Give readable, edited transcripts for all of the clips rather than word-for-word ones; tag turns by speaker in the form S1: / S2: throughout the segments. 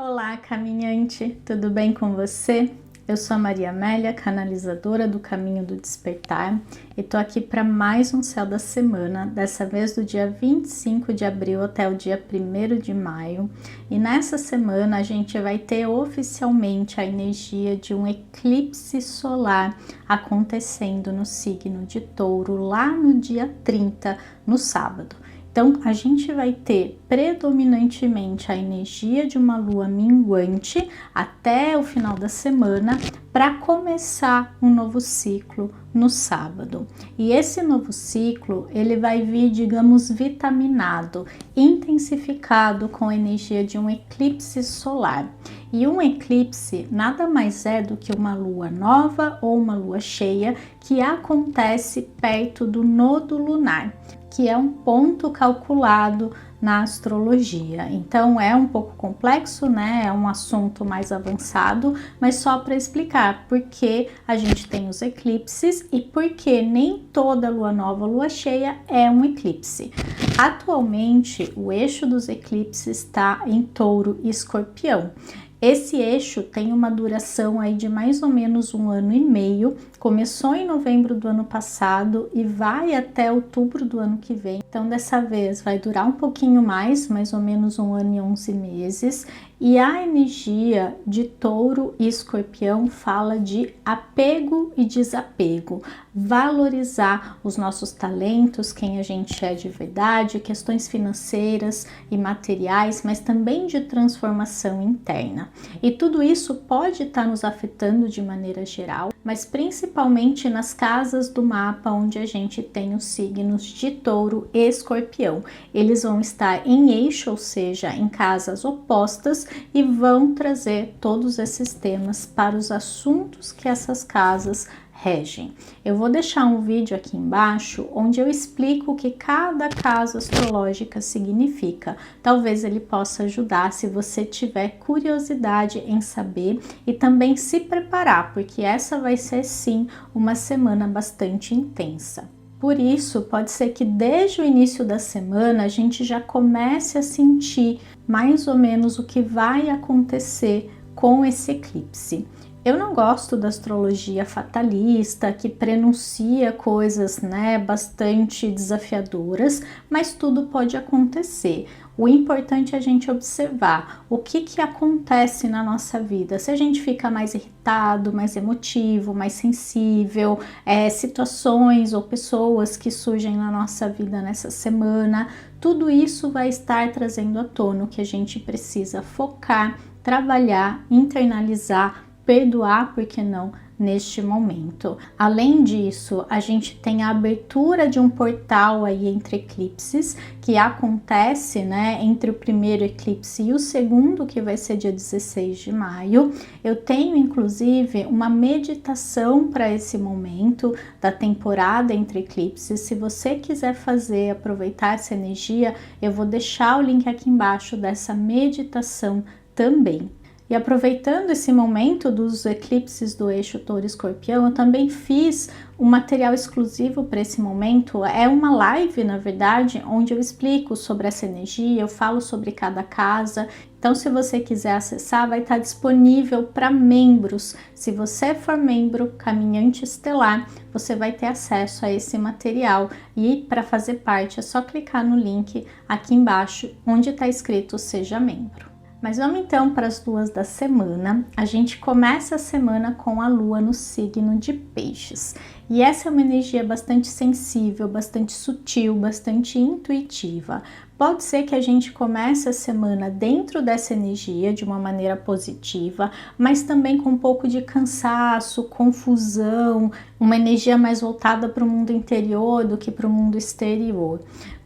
S1: Olá, caminhante, tudo bem com você? Eu sou a Maria Amélia, canalizadora do Caminho do Despertar, e tô aqui para mais um Céu da Semana, dessa vez do dia 25 de abril até o dia 1º de maio. E nessa semana a gente vai ter oficialmente a energia de um eclipse solar acontecendo no signo de Touro, lá no dia 30, no sábado. Então, a gente vai ter predominantemente a energia de uma lua minguante até o final da semana para começar um novo ciclo no sábado. E esse novo ciclo, ele vai vir, digamos, vitaminado, intensificado com a energia de um eclipse solar. E um eclipse nada mais é do que uma lua nova ou uma lua cheia que acontece perto do nodo lunar, que é um ponto calculado na astrologia. Então é um pouco complexo, né? É um assunto mais avançado, mas só para explicar por que a gente tem os eclipses e por que nem toda lua nova, lua cheia é um eclipse. Atualmente, o eixo dos eclipses está em Touro e Escorpião. Esse eixo tem uma duração aí de mais ou menos 1 ano e meio, começou em novembro do ano passado e vai até outubro do ano que vem. Então dessa vez vai durar um pouquinho mais ou menos 1 ano e 11 meses. E a energia de Touro e Escorpião fala de apego e desapego, valorizar os nossos talentos, quem a gente é de verdade, questões financeiras e materiais, mas também de transformação interna. E tudo isso pode estar nos afetando de maneira geral, mas principalmente nas casas do mapa onde a gente tem os signos de Touro e Escorpião. Eles vão estar em eixo, ou seja, em casas opostas, e vão trazer todos esses temas para os assuntos que essas casas regem. Eu vou deixar um vídeo aqui embaixo onde eu explico o que cada casa astrológica significa. Talvez ele possa ajudar se você tiver curiosidade em saber e também se preparar, porque essa vai ser sim uma semana bastante intensa. Por isso, pode ser que desde o início da semana a gente já comece a sentir mais ou menos o que vai acontecer com esse eclipse. Eu não gosto da astrologia fatalista, que prenuncia coisas, né, bastante desafiadoras, mas tudo pode acontecer. O importante é a gente observar o que acontece na nossa vida. Se a gente fica mais irritado, mais emotivo, mais sensível, situações ou pessoas que surgem na nossa vida nessa semana, tudo isso vai estar trazendo à tona o que a gente precisa focar, trabalhar, internalizar, perdoar, por que não, neste momento. Além disso, a gente tem a abertura de um portal aí entre eclipses, que acontece, né, entre o primeiro eclipse e o segundo, que vai ser dia 16 de maio. Eu tenho, inclusive, uma meditação para esse momento da temporada entre eclipses. Se você quiser fazer, aproveitar essa energia, eu vou deixar o link aqui embaixo dessa meditação também. E aproveitando esse momento dos eclipses do eixo Touro e Escorpião, eu também fiz um material exclusivo para esse momento. É uma live, na verdade, onde eu explico sobre essa energia, eu falo sobre cada casa. Então, se você quiser acessar, vai estar disponível para membros. Se você for membro Caminhante Estelar, você vai ter acesso a esse material. E para fazer parte, é só clicar no link aqui embaixo, onde está escrito Seja Membro. Mas vamos então para as luas da semana. A gente começa a semana com a lua no signo de Peixes. E essa é uma energia bastante sensível, bastante sutil, bastante intuitiva. Pode ser que a gente comece a semana dentro dessa energia de uma maneira positiva, mas também com um pouco de cansaço, confusão, uma energia mais voltada para o mundo interior do que para o mundo exterior.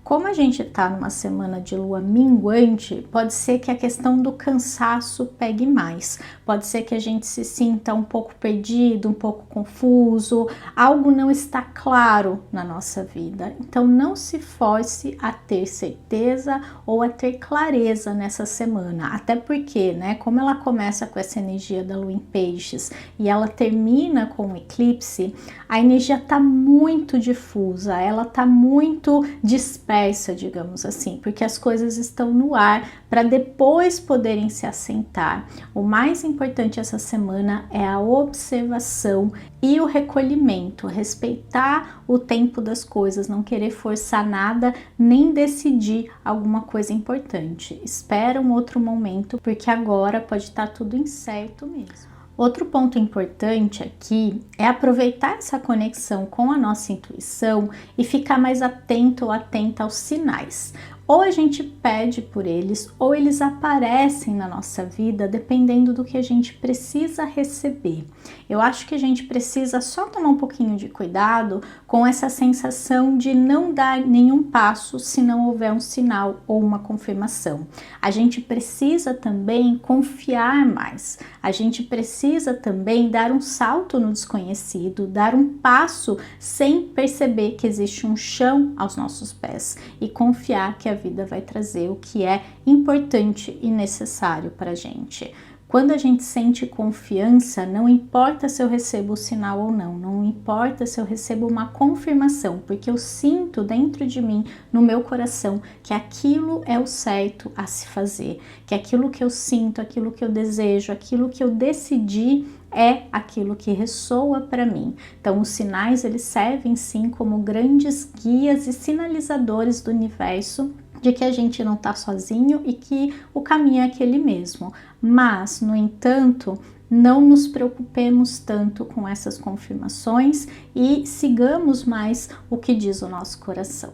S1: Como a gente está numa semana de lua minguante, pode ser que a questão do cansaço pegue mais. Pode ser que a gente se sinta um pouco perdido, um pouco confuso, algo não está claro na nossa vida. Então não se force a ter certeza ou a ter clareza nessa semana. Até porque, né, como ela começa com essa energia da lua em Peixes e ela termina com o eclipse, a energia está muito difusa, ela está muito dispersa, pressa, digamos assim, porque as coisas estão no ar para depois poderem se assentar. O mais importante essa semana é a observação e o recolhimento, respeitar o tempo das coisas, não querer forçar nada, nem decidir alguma coisa importante. Espera um outro momento, porque agora pode estar tudo incerto mesmo. Outro ponto importante aqui é aproveitar essa conexão com a nossa intuição e ficar mais atento ou atenta aos sinais. Ou a gente pede por eles, ou eles aparecem na nossa vida, dependendo do que a gente precisa receber. Eu acho que a gente precisa só tomar um pouquinho de cuidado com essa sensação de não dar nenhum passo se não houver um sinal ou uma confirmação. A gente precisa também confiar mais. A gente precisa também dar um salto no desconhecido, dar um passo sem perceber que existe um chão aos nossos pés e confiar que a vida vai trazer o que é importante e necessário para a gente. Quando a gente sente confiança, não importa se eu recebo o sinal ou não, não importa se eu recebo uma confirmação, porque eu sinto dentro de mim, no meu coração, que aquilo é o certo a se fazer, que aquilo que eu sinto, aquilo que eu desejo, aquilo que eu decidi é aquilo que ressoa para mim. Então, os sinais, eles servem sim como grandes guias e sinalizadores do universo de que a gente não está sozinho e que o caminho é aquele mesmo. Mas, no entanto, não nos preocupemos tanto com essas confirmações e sigamos mais o que diz o nosso coração.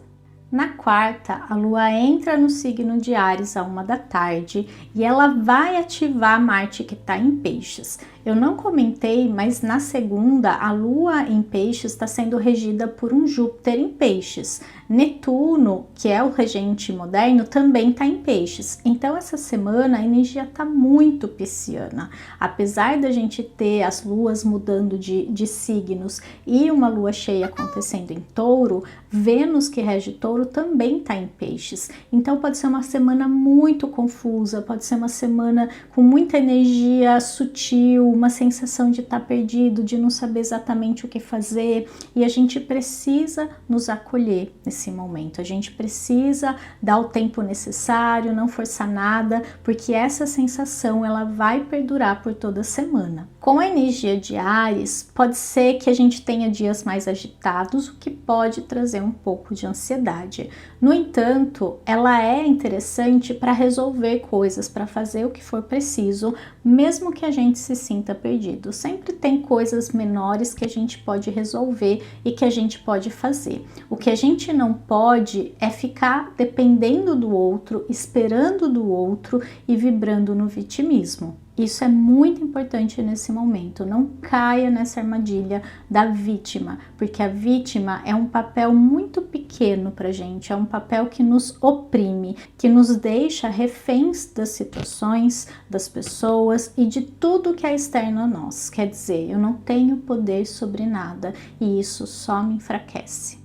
S1: Na quarta, a Lua entra no signo de Áries à 1 da tarde e ela vai ativar Marte que está em Peixes. Eu não comentei, mas na segunda, a Lua em Peixes está sendo regida por um Júpiter em Peixes. Netuno, que é o regente moderno, também está em Peixes. Então, essa semana a energia está muito pisciana. Apesar da gente ter as luas mudando de signos e uma lua cheia acontecendo em Touro, Vênus, que rege Touro, também está em Peixes. Então, pode ser uma semana muito confusa, pode ser uma semana com muita energia sutil, uma sensação de estar perdido, de não saber exatamente o que fazer, e a gente precisa nos acolher nesse momento, a gente precisa dar o tempo necessário, não forçar nada, porque essa sensação ela vai perdurar por toda a semana. Com a energia de Áries, pode ser que a gente tenha dias mais agitados, o que pode trazer um pouco de ansiedade. No entanto, ela é interessante para resolver coisas, para fazer o que for preciso, mesmo que a gente se sinta perdido. Sempre tem coisas menores que a gente pode resolver e que a gente pode fazer. O que a gente não pode é ficar dependendo do outro, esperando do outro e vibrando no vitimismo. Isso é muito importante nesse momento, não caia nessa armadilha da vítima, porque a vítima é um papel muito pequeno pra gente, é um papel que nos oprime, que nos deixa reféns das situações, das pessoas e de tudo que é externo a nós. Quer dizer, eu não tenho poder sobre nada e isso só me enfraquece.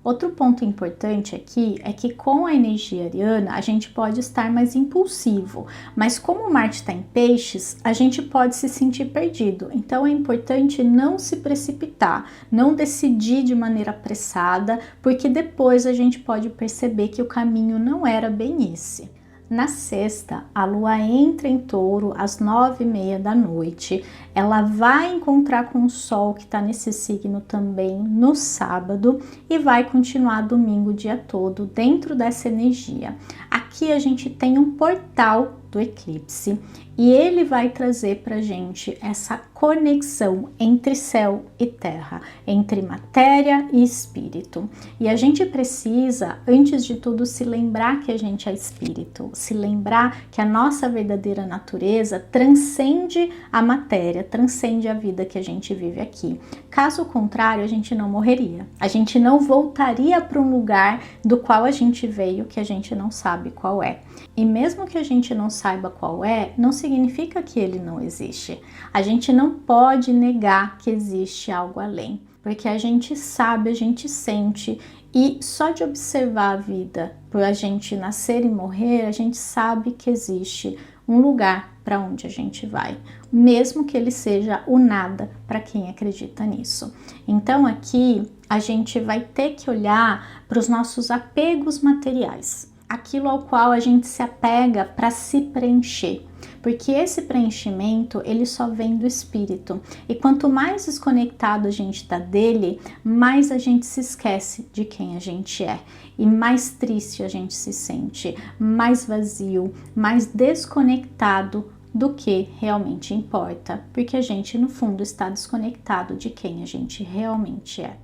S1: Outro ponto importante aqui é que com a energia ariana a gente pode estar mais impulsivo, mas como Marte está em Peixes, a gente pode se sentir perdido. Então é importante não se precipitar, não decidir de maneira apressada, porque depois a gente pode perceber que o caminho não era bem esse. Na sexta, a Lua entra em Touro às 9h30 da noite. Ela vai encontrar com o Sol, que está nesse signo também, no sábado, e vai continuar domingo o dia todo dentro dessa energia. Aqui a gente tem um portal do eclipse e ele vai trazer pra gente essa conexão entre céu e terra, entre matéria e espírito. E a gente precisa, antes de tudo, se lembrar que a gente é espírito, se lembrar que a nossa verdadeira natureza transcende a matéria, transcende a vida que a gente vive aqui. Caso contrário, a gente não morreria, a gente não voltaria para um lugar do qual a gente veio, que a gente não sabe qual é. E mesmo que a gente não saiba qual é, não significa que ele não existe. A gente não pode negar que existe algo além, porque a gente sabe, a gente sente, e só de observar a vida, por a gente nascer e morrer, a gente sabe que existe um lugar para onde a gente vai, mesmo que ele seja o nada para quem acredita nisso. Então aqui a gente vai ter que olhar para os nossos apegos materiais, aquilo ao qual a gente se apega para se preencher, porque esse preenchimento ele só vem do espírito, e quanto mais desconectado a gente está dele, mais a gente se esquece de quem a gente é, e mais triste a gente se sente, mais vazio, mais desconectado do que realmente importa, porque a gente no fundo está desconectado de quem a gente realmente é.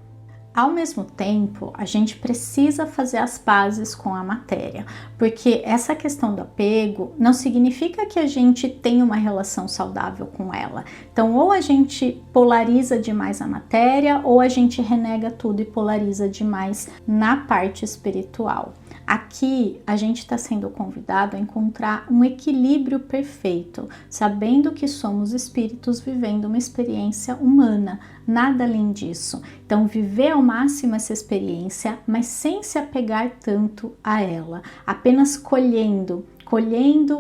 S1: Ao mesmo tempo, a gente precisa fazer as pazes com a matéria, porque essa questão do apego não significa que a gente tenha uma relação saudável com ela. Então, ou a gente polariza demais a matéria, ou a gente renega tudo e polariza demais na parte espiritual. Aqui a gente está sendo convidado a encontrar um equilíbrio perfeito, sabendo que somos espíritos vivendo uma experiência humana, nada além disso. Então, viver ao máximo essa experiência, mas sem se apegar tanto a ela, apenas colhendo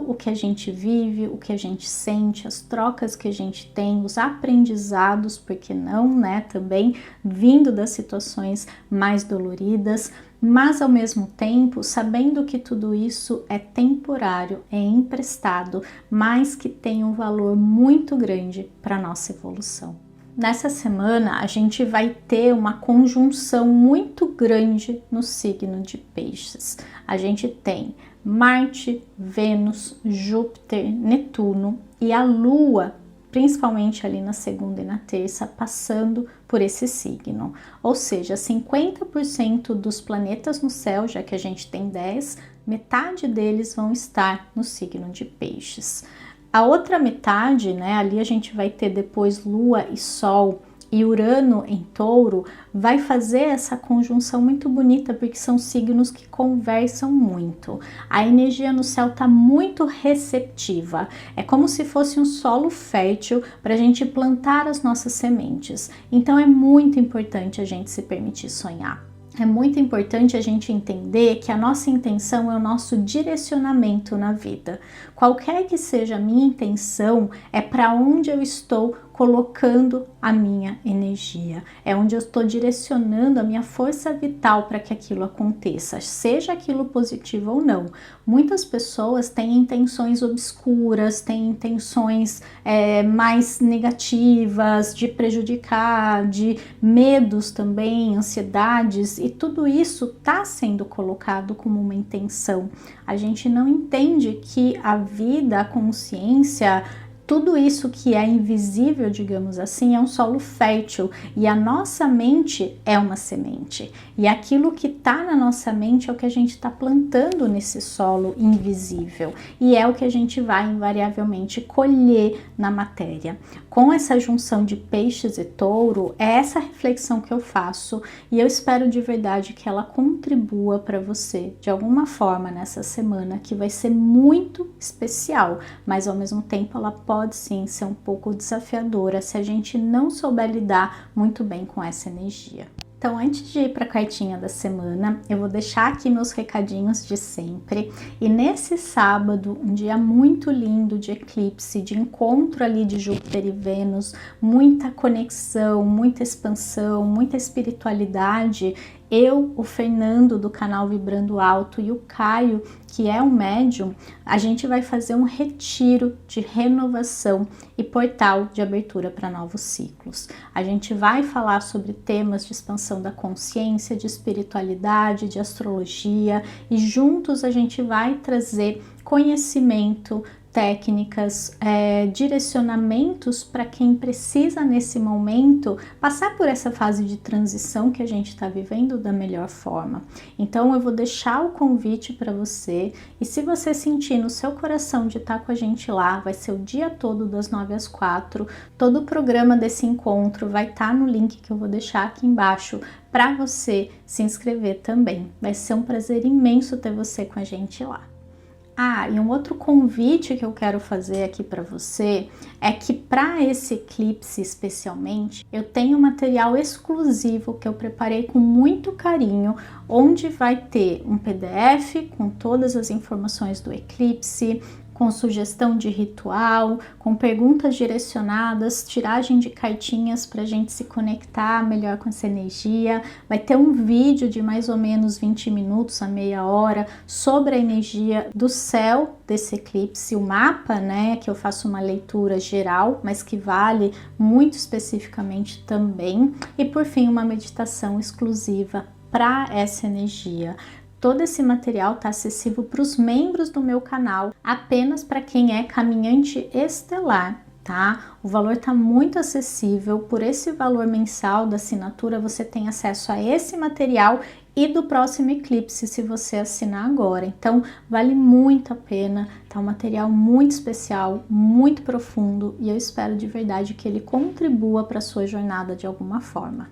S1: o que a gente vive, o que a gente sente, as trocas que a gente tem, os aprendizados, porque não, né, também vindo das situações mais doloridas, mas ao mesmo tempo sabendo que tudo isso é temporário, é emprestado, mas que tem um valor muito grande para a nossa evolução. Nessa semana a gente vai ter uma conjunção muito grande no signo de Peixes. A gente tem Marte, Vênus, Júpiter, Netuno e a Lua, principalmente ali na segunda e na terça, passando por esse signo. Ou seja, 50% dos planetas no céu, já que a gente tem 10, metade deles vão estar no signo de Peixes. A outra metade, né, ali a gente vai ter depois Lua e Sol e Urano em Touro, vai fazer essa conjunção muito bonita, porque são signos que conversam muito. A energia no céu está muito receptiva, é como se fosse um solo fértil para a gente plantar as nossas sementes. Então é muito importante a gente se permitir sonhar. É muito importante a gente entender que a nossa intenção é o nosso direcionamento na vida. Qualquer que seja a minha intenção, é para onde eu estou colocando a minha energia. É onde eu estou direcionando a minha força vital para que aquilo aconteça, seja aquilo positivo ou não. Muitas pessoas têm intenções obscuras, têm intenções mais negativas, de prejudicar, de medos também, ansiedades, e tudo isso está sendo colocado como uma intenção. A gente não entende que a vida, a consciência, tudo isso que é invisível, digamos assim, é um solo fértil, e a nossa mente é uma semente, e aquilo que está na nossa mente é o que a gente está plantando nesse solo invisível, e é o que a gente vai invariavelmente colher na matéria. Com essa junção de Peixes e Touro, é essa reflexão que eu faço, e eu espero de verdade que ela contribua para você de alguma forma nessa semana, que vai ser muito especial, mas ao mesmo tempo ela pode sim ser um pouco desafiadora se a gente não souber lidar muito bem com essa energia. Então, antes de ir para a cartinha da semana, eu vou deixar aqui meus recadinhos de sempre. E nesse sábado, um dia muito lindo de eclipse, de encontro ali de Júpiter e Vênus, muita conexão, muita expansão, muita espiritualidade, eu, o Fernando do canal Vibrando Alto e o Caio, que é um médium, a gente vai fazer um retiro de renovação e portal de abertura para novos ciclos. A gente vai falar sobre temas de expansão da consciência, de espiritualidade, de astrologia, e juntos a gente vai trazer conhecimento, técnicas, direcionamentos para quem precisa nesse momento passar por essa fase de transição que a gente está vivendo da melhor forma. Então eu vou deixar o convite para você, e se você sentir no seu coração de estar com a gente lá, vai ser o dia todo das 9 às 4, todo o programa desse encontro vai estar no link que eu vou deixar aqui embaixo para você se inscrever também. Vai ser um prazer imenso ter você com a gente lá. Ah, e um outro convite que eu quero fazer aqui para você é que para esse eclipse especialmente, eu tenho material exclusivo que eu preparei com muito carinho, onde vai ter um PDF com todas as informações do eclipse, com sugestão de ritual, com perguntas direcionadas, tiragem de cartinhas para a gente se conectar melhor com essa energia. Vai ter um vídeo de mais ou menos 20 minutos a meia hora sobre a energia do céu desse eclipse, o mapa, né, que eu faço uma leitura geral, mas que vale muito especificamente também. E por fim, uma meditação exclusiva para essa energia. Todo esse material está acessível para os membros do meu canal, apenas para quem é caminhante estelar, tá? O valor está muito acessível. Por esse valor mensal da assinatura, você tem acesso a esse material e do próximo eclipse, se você assinar agora. Então, vale muito a pena. Tá um material muito especial, muito profundo, e eu espero de verdade que ele contribua para a sua jornada de alguma forma.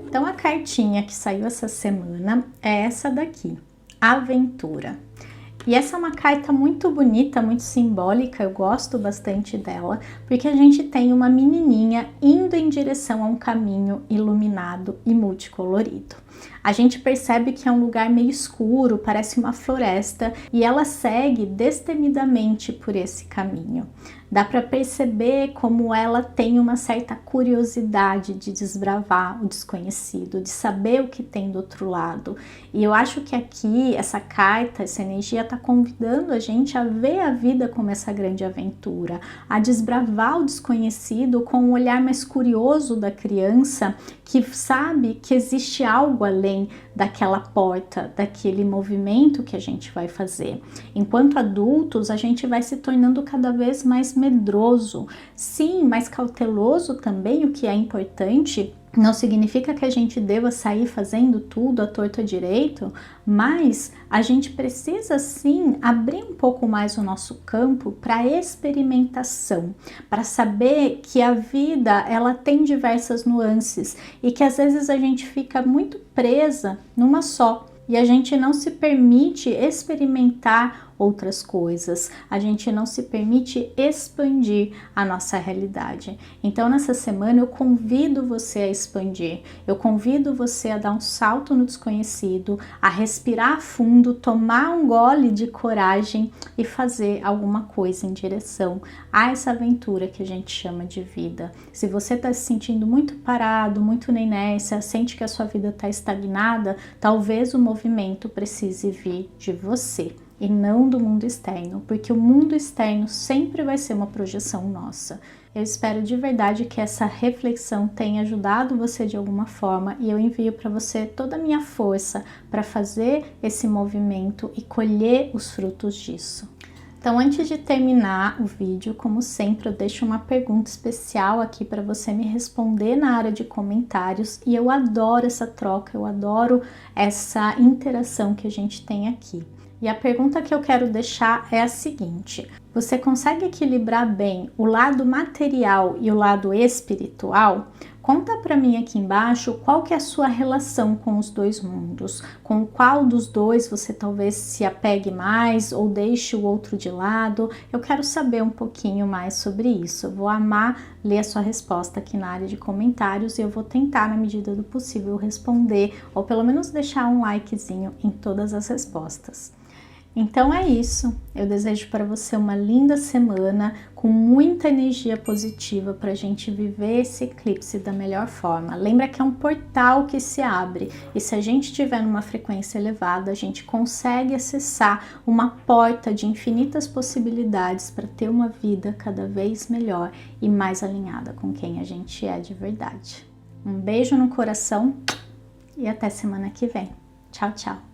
S1: Então, a cartinha que saiu essa semana é essa daqui. Aventura. E essa é uma carta muito bonita, muito simbólica, eu gosto bastante dela, porque a gente tem uma menininha indo em direção a um caminho iluminado e multicolorido. A gente percebe que é um lugar meio escuro, parece uma floresta, e ela segue destemidamente por esse caminho. Dá para perceber como ela tem uma certa curiosidade de desbravar o desconhecido, de saber o que tem do outro lado. E eu acho que aqui essa carta, essa energia está convidando a gente a ver a vida como essa grande aventura, a desbravar o desconhecido com um olhar mais curioso da criança que sabe que existe algo além daquela porta, daquele movimento que a gente vai fazer. Enquanto adultos, a gente vai se tornando cada vez mais medroso, sim, mais cauteloso também, o que é importante. Não significa que a gente deva sair fazendo tudo à torto à direito, mas a gente precisa sim abrir um pouco mais o nosso campo para experimentação, para saber que a vida ela tem diversas nuances e que às vezes a gente fica muito presa numa só e a gente não se permite experimentar outras coisas, a gente não se permite expandir a nossa realidade. Então nessa semana eu convido você a expandir, eu convido você a dar um salto no desconhecido, a respirar fundo, tomar um gole de coragem e fazer alguma coisa em direção a essa aventura que a gente chama de vida. Se você está se sentindo muito parado, muito na inércia, sente que a sua vida está estagnada, talvez o movimento precise vir de você e não do mundo externo, porque o mundo externo sempre vai ser uma projeção nossa. Eu espero de verdade que essa reflexão tenha ajudado você de alguma forma e eu envio para você toda a minha força para fazer esse movimento e colher os frutos disso. Então, antes de terminar o vídeo, como sempre, eu deixo uma pergunta especial aqui para você me responder na área de comentários e eu adoro essa troca, eu adoro essa interação que a gente tem aqui. E a pergunta que eu quero deixar é a seguinte: você consegue equilibrar bem o lado material e o lado espiritual? Conta para mim aqui embaixo qual que é a sua relação com os dois mundos, com qual dos dois você talvez se apegue mais ou deixe o outro de lado. Eu quero saber um pouquinho mais sobre isso. Eu vou amar ler a sua resposta aqui na área de comentários e eu vou tentar, na medida do possível, responder ou pelo menos deixar um likezinho em todas as respostas. Então é isso, eu desejo para você uma linda semana com muita energia positiva para a gente viver esse eclipse da melhor forma. Lembra que é um portal que se abre e se a gente estiver numa frequência elevada, a gente consegue acessar uma porta de infinitas possibilidades para ter uma vida cada vez melhor e mais alinhada com quem a gente é de verdade. Um beijo no coração e até semana que vem. Tchau, tchau!